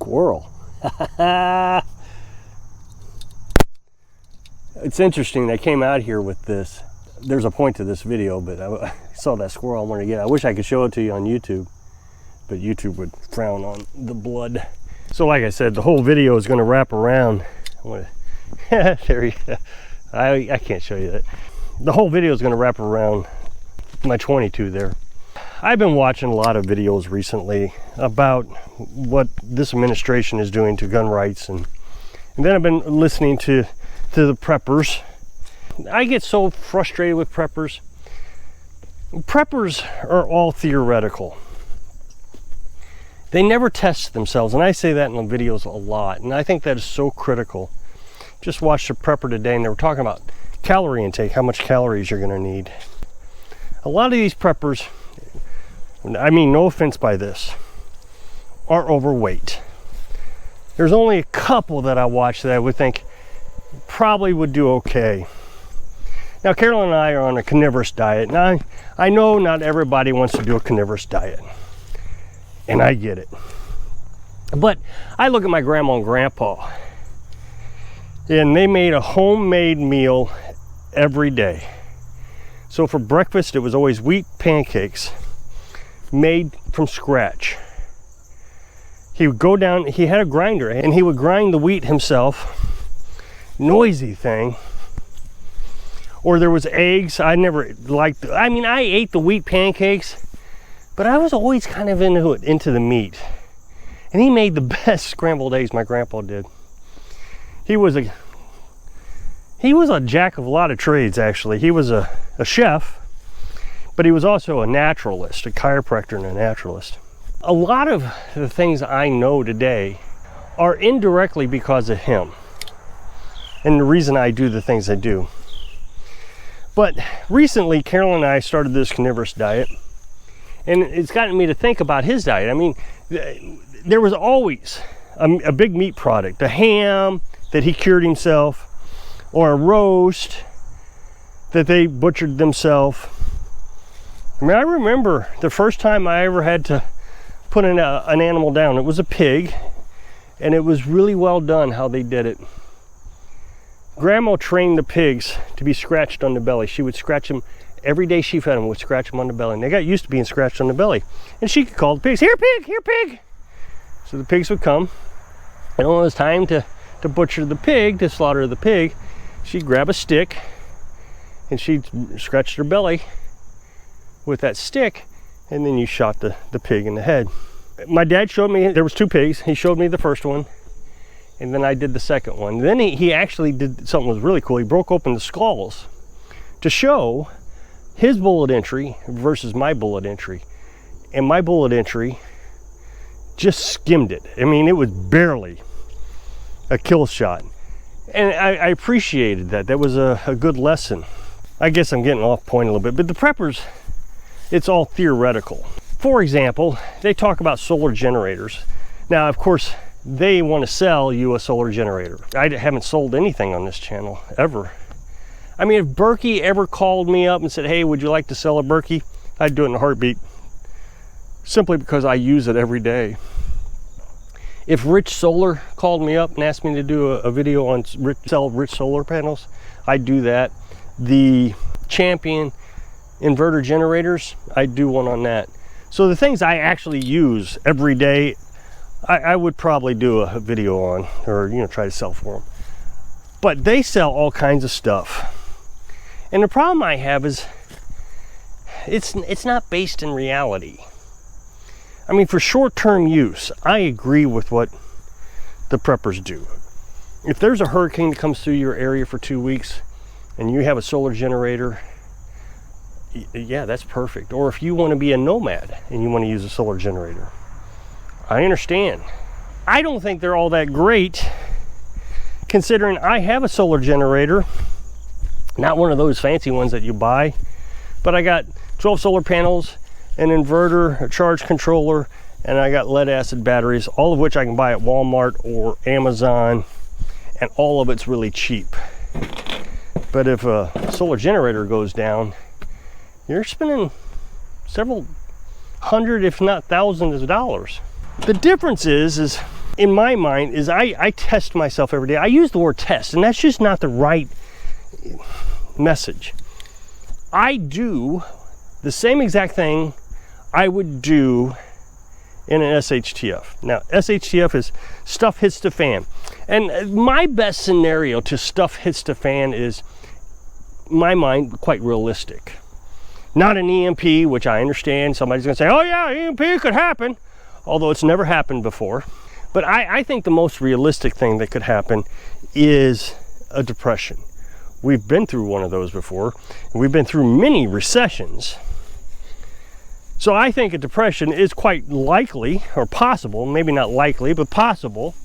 squirrel. It's interesting, they came out here with this. There's a point to this video, but I saw that squirrel I wanted to get. I wish I could show it to you on YouTube, but YouTube would frown on the blood. So like I said, the whole video is going to wrap around. There you go. I can't show you that. The whole video is going to wrap around my 22 there. I've been watching a lot of videos recently about what this administration is doing to gun rights, and then I've been listening to the preppers. I get so frustrated with preppers. Preppers are all theoretical. They never test themselves, and I say that in the videos a lot, and I think that is so critical. Just watched a prepper today, and they were talking about calorie intake, how much calories you're going to need. A lot of these preppers, I mean no offense by this, are overweight. There's only a couple that I watch that I would think probably would do okay. Now Carolyn and I are on a carnivorous diet. Now I know not everybody wants to do a carnivorous diet, and I get it. But I look at my grandma and grandpa, and they made a homemade meal every day. So for breakfast, it was always wheat pancakes made from scratch. He would go down, he had a grinder, and he would grind the wheat himself. Noisy thing. Or there was eggs. I never liked, I mean, I ate the wheat pancakes, but I was always kind of into the meat. And he made the best scrambled eggs, my grandpa did. He was a jack of a lot of trades, actually. He was a chef, but he was also a naturalist, a chiropractor and a naturalist. A lot of the things I know today are indirectly because of him, and the reason I do the things I do. But recently, Carolyn and I started this carnivorous diet, and it's gotten me to think about his diet. I mean, there was always a big meat product, a ham that he cured himself, or a roast that they butchered themselves. I mean, I remember the first time I ever had to put an animal down. It was a pig, and it was really well done how they did it. Grandma trained the pigs to be scratched on the belly. She would scratch them every day she fed them, would scratch them on the belly. And they got used to being scratched on the belly. And she could call the pigs, "Here, pig, here, pig." So the pigs would come. And when it was time to butcher the pig, to slaughter the pig, she'd grab a stick and she'd scratch their belly with that stick, and then you shot the pig in the head. My dad showed me, there was two pigs. He showed me the first one, and then I did the second one. Then he actually did something that was really cool. He broke open the skulls to show his bullet entry versus my bullet entry. And my bullet entry just skimmed it. I mean, it was barely a kill shot. And I appreciated that. That was a good lesson. I guess I'm getting off point a little bit, but the preppers, it's all theoretical. For example, they talk about solar generators. Now, of course, they want to sell you a solar generator. I haven't sold anything on this channel, ever. I mean, if Berkey ever called me up and said, "Hey, would you like to sell a Berkey?" I'd do it in a heartbeat, simply because I use it every day. If Rich Solar called me up and asked me to do a video on sell Rich solar panels, I'd do that. The Champion inverter generators, I'd do one on that. So the things I actually use every day, I would probably do a video on, or try to sell for them. But they sell all kinds of stuff, and the problem I have is it's not based in reality. I mean, for short-term use, I agree with what the preppers do. If there's a hurricane that comes through your area for 2 weeks and you have a solar generator, yeah, that's perfect. Or if you want to be a nomad and you want to use a solar generator, I understand. I don't think they're all that great, considering I have a solar generator, not one of those fancy ones that you buy, but I got 12 solar panels, an inverter, a charge controller, and I got lead acid batteries, all of which I can buy at Walmart or Amazon, and all of it's really cheap. But if a solar generator goes down, you're spending several hundred, if not thousands of dollars. The difference is in my mind is I test myself every day. I use the word test, and that's just not the right message. I do the same exact thing I would do in an SHTF. Now, SHTF is stuff hits the fan. And my best scenario to stuff hits the fan is, in my mind, quite realistic. Not an EMP, which I understand. Somebody's gonna say, oh yeah, EMP could happen. Although it's never happened before. But I think the most realistic thing that could happen is a depression. We've been through one of those before. We've been through many recessions. So I think a depression is quite likely, or possible, maybe not likely, but possible,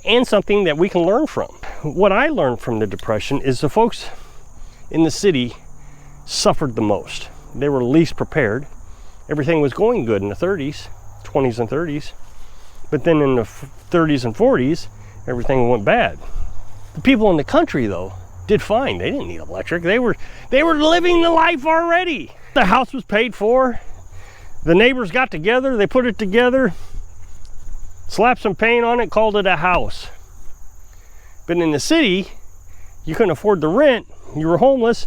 and something that we can learn from. What I learned from the depression is the folks in the city suffered the most. They were least prepared. Everything was going good in the 30s, 20s and 30s. But then in the 30s and 40s, everything went bad. The people in the country, though, did fine. They didn't need electric. They were living the life already. The house was paid for. The neighbors got together. They put it together, slapped some paint on it, called it a house. But in the city, you couldn't afford the rent. You were homeless,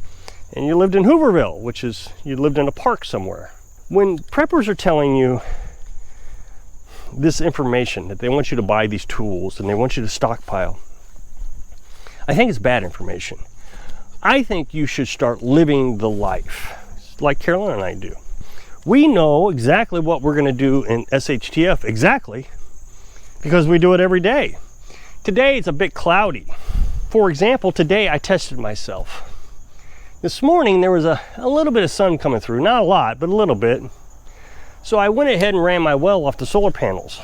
and you lived in Hooverville, which is you lived in a park somewhere. When preppers are telling you this information, that they want you to buy these tools and they want you to stockpile, I think it's bad information. I think you should start living the life like Carolyn and I do. We know exactly what we're going to do in SHTF, exactly, because we do it every day. Today it's a bit cloudy. For example, today I tested myself. This morning there was a little bit of sun coming through, not a lot, but a little bit. So I went ahead and ran my well off the solar panels.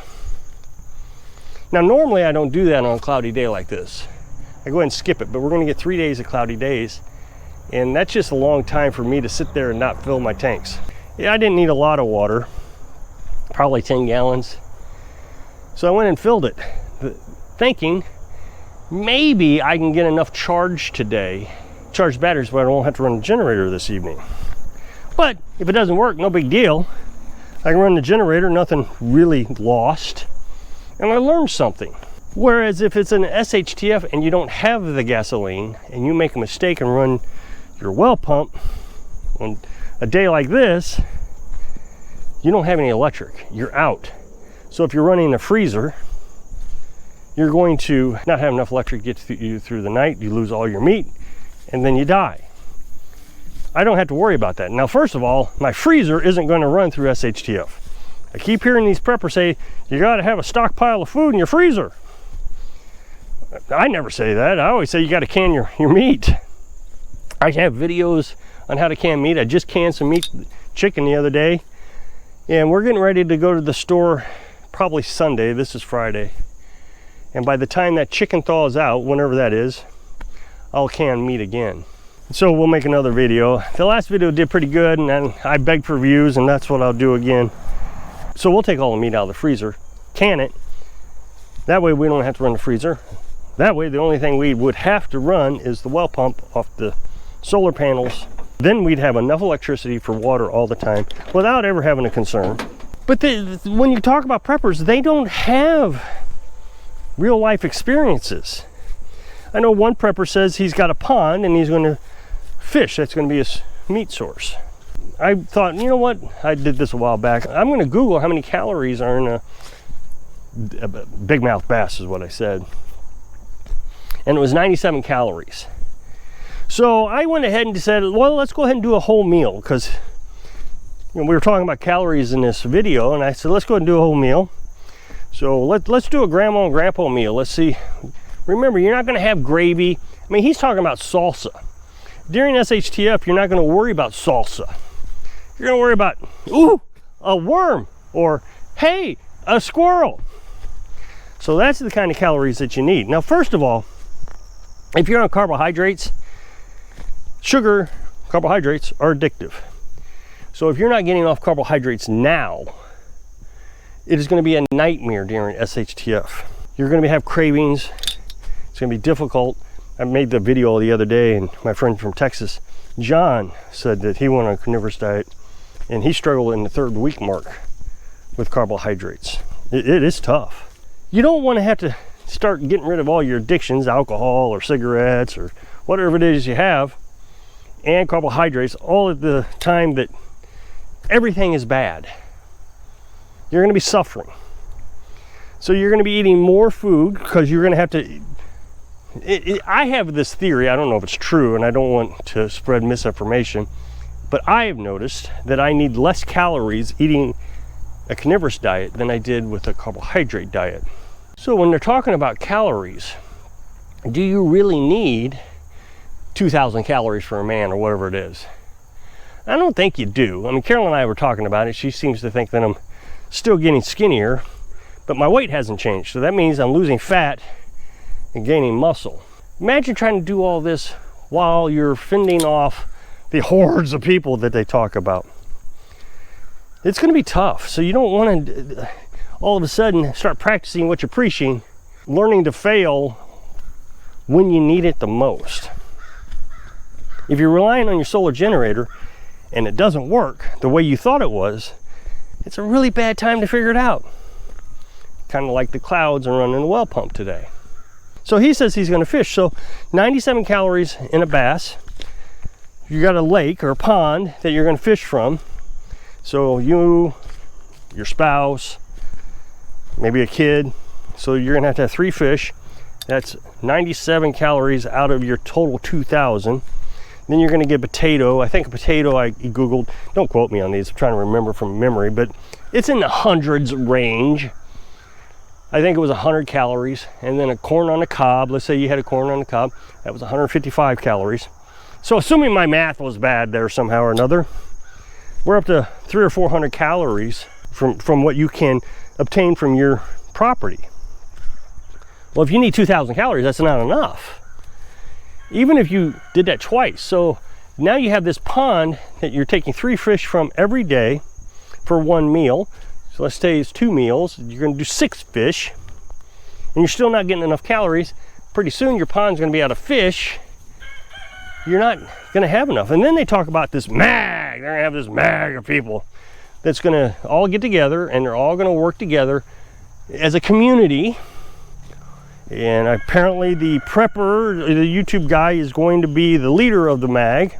Now normally I don't do that on a cloudy day like this. I go ahead and skip it, but we're going to get 3 days of cloudy days, and that's just a long time for me to sit there and not fill my tanks. Yeah, I didn't need a lot of water, probably 10 gallons. So I went and filled it, thinking maybe I can get enough charge today, charge batteries, but I won't have to run the generator this evening. But if it doesn't work, no big deal. I can run the generator, nothing really lost, and I learned something. Whereas if it's an SHTF and you don't have the gasoline and you make a mistake and run your well pump on a day like this, you don't have any electric, you're out. So if you're running a freezer, you're going to not have enough electric to get you through the night, you lose all your meat, and then you die. I don't have to worry about that. Now, first of all, my freezer isn't going to run through SHTF. I keep hearing these preppers say, you got to have a stockpile of food in your freezer. I never say that. I always say you got to can your meat. I have videos on how to can meat. I just canned some chicken the other day, and we're getting ready to go to the store probably Sunday. This is Friday. And by the time that chicken thaws out, whenever that is, I'll can meat again. So we'll make another video. The last video did pretty good, and then I begged for views, and that's what I'll do again. So we'll take all the meat out of the freezer, can it. That way we don't have to run the freezer. That way the only thing we would have to run is the well pump off the solar panels. Then we'd have enough electricity for water all the time without ever having a concern. But when you talk about preppers, they don't have real life experiences. I know one prepper says he's got a pond and he's going to fish. That's going to be his meat source. I thought, you know what? I did this a while back. I'm going to Google how many calories are in a big mouth bass is what I said. And it was 97 calories. So I went ahead and said, well, let's go ahead and do a whole meal, because we were talking about calories in this video, and I said, let's go ahead and do a whole meal. So let's do a grandma and grandpa meal. Let's see. Remember, you're not going to have gravy. I mean, he's talking about salsa. During SHTF, you're not going to worry about salsa. You're going to worry about, ooh, a worm, or hey, a squirrel. So that's the kind of calories that you need. Now, first of all, if you're on carbohydrates, carbohydrates are addictive. So if you're not getting off carbohydrates now, it is going to be a nightmare during SHTF. You're going to have cravings. It's going to be difficult. I made the video the other day, and my friend from Texas, John, said that he went on a carnivorous diet, and he struggled in the 3rd week mark with carbohydrates. It is tough. You don't want to have to start getting rid of all your addictions, alcohol or cigarettes or whatever it is you have, and carbohydrates all at the time that everything is bad. You're going to be suffering. So you're going to be eating more food because you're going to have to. I have this theory, I don't know if it's true, and I don't want to spread misinformation, but I have noticed that I need less calories eating a carnivorous diet than I did with a carbohydrate diet. So when they're talking about calories, do you really need 2,000 calories for a man or whatever it is? I don't think you do. I mean, Carolyn and I were talking about it. She seems to think that I'm still getting skinnier, but my weight hasn't changed. So that means I'm losing fat and gaining muscle. Imagine trying to do all this while you're fending off the hordes of people that they talk about. It's going to be tough. So you don't want to all of a sudden start practicing what you're preaching, learning to fail when you need it the most. If you're relying on your solar generator and it doesn't work the way you thought it was, it's a really bad time to figure it out. Kind of like the clouds and running a well pump today. So he says he's going to fish. So 97 calories in a bass. You got a lake or a pond that you're going to fish from. So you, your spouse, maybe a kid. So you're going to have 3 fish. That's 97 calories out of your total 2,000. Then you're going to get potato. I think a potato I Googled. Don't quote me on these. I'm trying to remember from memory, but it's in the hundreds range. I think it was 100 calories. And then a corn on the cob. Let's say you had a corn on the cob. That was 155 calories. So assuming my math was bad there somehow or another, we're up to 300 or 400 calories from what you can obtain from your property. Well, if you need 2,000 calories, that's not enough. Even if you did that twice. So now you have this pond that you're taking 3 fish from every day for 1 meal. So let's say it's 2 meals. You're going to do 6 fish, and you're still not getting enough calories. Pretty soon your pond's going to be out of fish. You're not going to have enough. And then they talk about this mag. They're going to have this mag of people that's going to all get together, and they're all going to work together as a community. And apparently the prepper, the YouTube guy, is going to be the leader of the mag.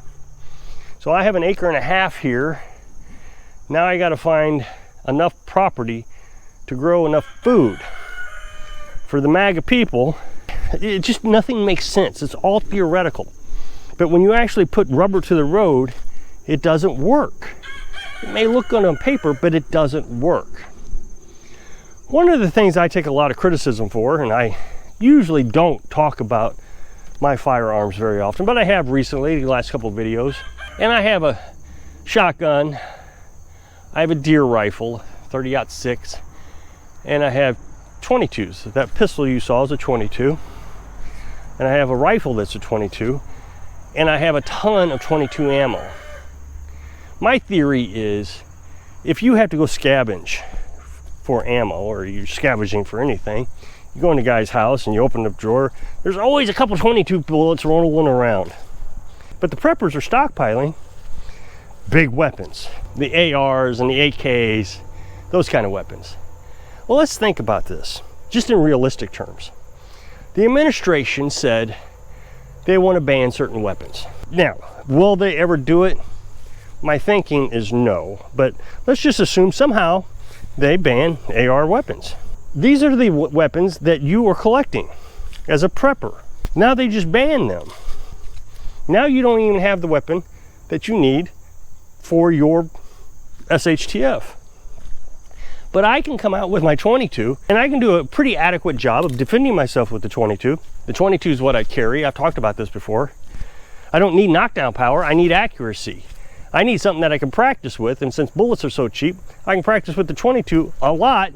So I have 1.5 acres here. Now I got to find enough property to grow enough food for the mag of people. It just, nothing makes sense. It's all theoretical. But when you actually put rubber to the road, it doesn't work. It may look good on paper, but it doesn't work. One of the things I take a lot of criticism for, and I usually don't talk about my firearms very often, but I have recently, the last couple of videos, and I have a shotgun, I have a deer rifle, 30-06, and I have 22s. That pistol you saw is a 22, and I have a rifle that's a 22, and I have a ton of 22 ammo. My theory is, if you have to go scavenge for ammo, or you're scavenging for anything, you go in a guy's house and you open the drawer, there's always a couple 22 bullets rolling around. But the preppers are stockpiling big weapons, the ARs and the AKs, those kind of weapons. Well, let's think about this, just in realistic terms. The administration said they want to ban certain weapons. Now, will they ever do it? My thinking is no, but let's just assume somehow they ban AR weapons. These are the weapons that you are collecting as a prepper. Now they just ban them. Now you don't even have the weapon that you need for your SHTF. But I can come out with my 22, and I can do a pretty adequate job of defending myself with the 22. The 22 is what I carry. I've talked about this before. I don't need knockdown power, I need accuracy. I need something that I can practice with, and since bullets are so cheap, I can practice with the 22 a lot,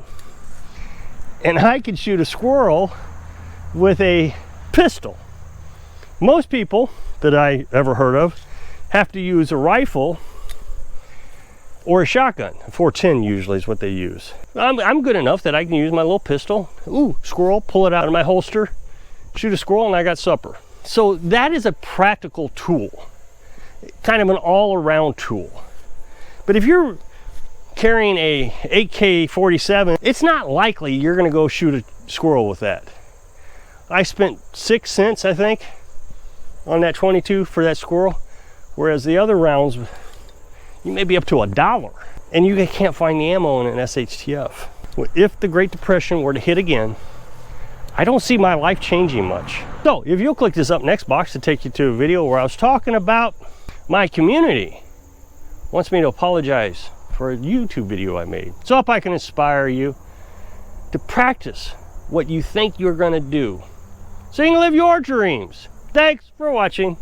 and I can shoot a squirrel with a pistol. Most people that I ever heard of have to use a rifle or a shotgun. 410 usually is what they use. I'm good enough that I can use my little pistol. Ooh, squirrel, pull it out of my holster, shoot a squirrel, and I got supper. So that is a practical tool, kind of an all-around tool. But if you're carrying a 8K-47, it's not likely you're gonna go shoot a squirrel with that. I spent 6 cents, I think, on that 22 for that squirrel, whereas the other rounds, you may be up to $1, and you can't find the ammo in an SHTF. If the Great Depression were to hit again, I don't see my life changing much. So if you'll click this up next box to take you to a video where I was talking about my community wants me to apologize for a YouTube video I made. So if I can inspire you to practice what you think you're gonna do so you can live your dreams. Thanks for watching.